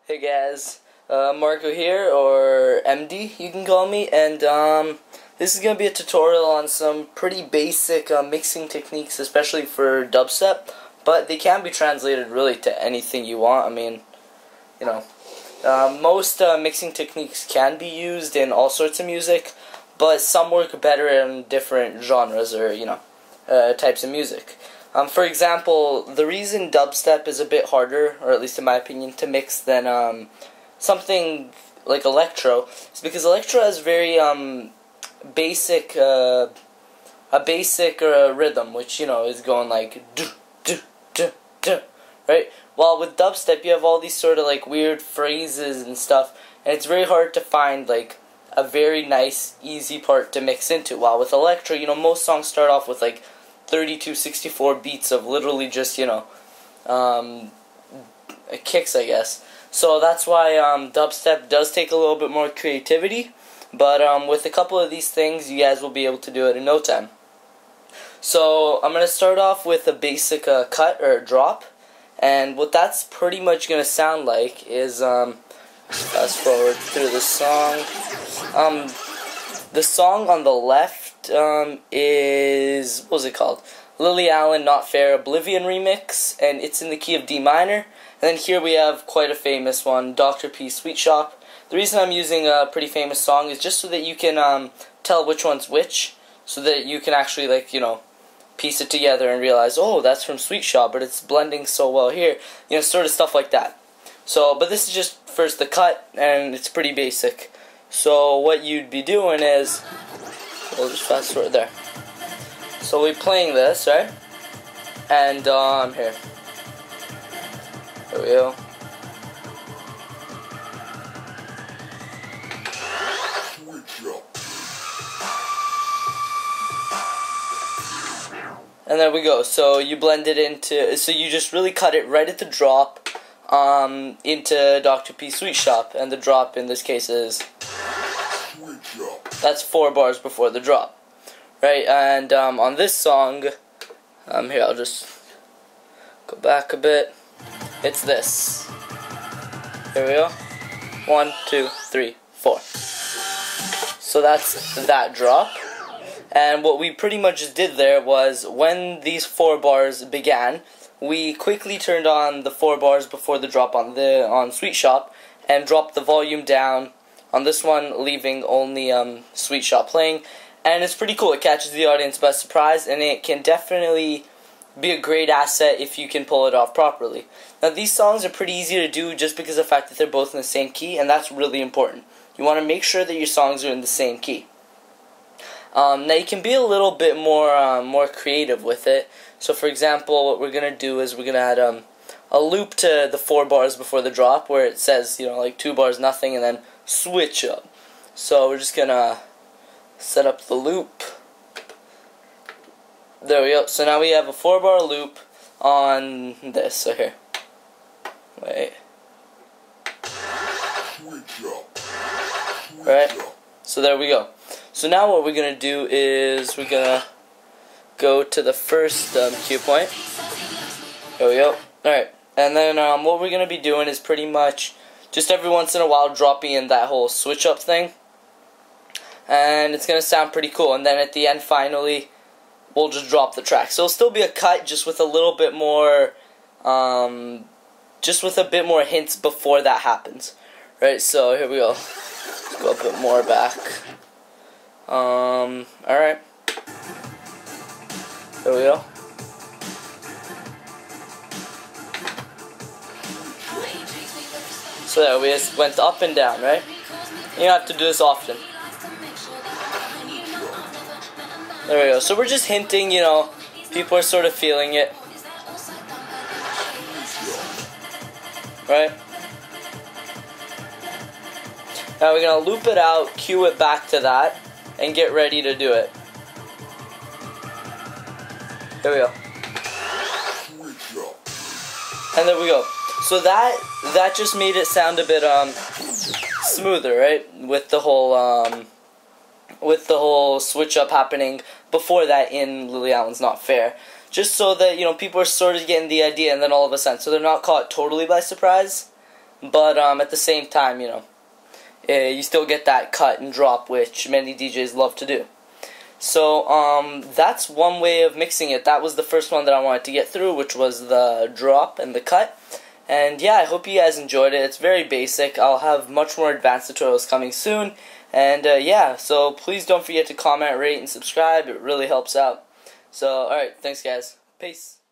Hey guys, Marko here, or MD you can call me, and this is going to be a tutorial on some pretty basic mixing techniques, especially for dubstep, but they can be translated really to anything you want. I mean, you know, most mixing techniques can be used in all sorts of music, but some work better in different genres or, types of music. For example, the reason dubstep is a bit harder, or at least in my opinion, to mix than something like electro is because electro has very basic a basic rhythm, which is going like do do do do, right? While with dubstep you have all these sort of like weird phrases and stuff, and it's very hard to find like a very nice easy part to mix into. While with electro, most songs start off with like 32-64 beats of literally just kicks, I guess. So that's why dubstep does take a little bit more creativity, but with a couple of these things you guys will be able to do it in no time. So I'm going to start off with a basic cut or drop, and what that's pretty much going to sound like is fast forward through the song. The song on the left is, what was it called? Lily Allen Not Fair Oblivion remix, and it's in the key of D minor. And then here we have quite a famous one, Dr. P Sweet Shop. The reason I'm using a pretty famous song is just so that you can tell which one's which, so that you can actually piece it together and realize, oh, that's from Sweet Shop, but it's blending so well here, sort of stuff like that. So, but this is just first the cut, and it's pretty basic. So what you'd be doing is, we'll just fast forward there. So we're playing this, right? And here. There we go. And there we go. So you blend it into, so you just really cut it right at the drop into Dr. P Sweet Shop, and the drop in this case is, that's 4 bars before the drop, right? And on this song, here, I'll just go back a bit. It's this. Here we go. 1, 2, 3, 4. So that's that drop. And what we pretty much just did there was, when these 4 bars began, we quickly turned on the 4 bars before the drop on Sweet Shop, and dropped the volume down on this one, leaving only Sweet Shop playing. And it's pretty cool. It catches the audience by surprise, and it can definitely be a great asset if you can pull it off properly. Now, these songs are pretty easy to do just because of the fact that they're both in the same key, and that's really important. You want to make sure that your songs are in the same key. Now, you can be a little bit more creative with it. So, for example, what we're going to do is we're going to add a loop to the 4 bars before the drop, where it says, like 2 bars nothing, and then switch up. So we're just going to set up the loop. There we go. So now we have a 4-bar loop on this. So here. Wait. Right? So there we go. So now what we're going to do is we're going to go to the first cue point. There we go. Alright. And then what we're going to be doing is pretty much just every once in a while dropping in that whole switch up thing. And it's going to sound pretty cool. And then at the end, finally, we'll just drop the track. So it'll still be a cut, just with a little bit more, just with a bit more hints before that happens. Right, so here we go. Let's go a bit more back. Alright. There we go. So there, we just went up and down, right? You don't have to do this often. There we go. So we're just hinting, people are sort of feeling it. Right? Now we're going to loop it out, cue it back to that, and get ready to do it. There we go. And there we go. So that just made it sound a bit smoother, right? With the whole switch up happening before that in Lily Allen's Not Fair. Just so that, people are sort of getting the idea, and then all of a sudden, so they're not caught totally by surprise, but at the same time, you know, you still get that cut and drop, which many DJs love to do. So that's one way of mixing it. That was the first one that I wanted to get through, which was the drop and the cut. And yeah, I hope you guys enjoyed it. It's very basic. I'll have much more advanced tutorials coming soon. And yeah, so please don't forget to comment, rate, and subscribe. It really helps out. So alright, thanks guys. Peace.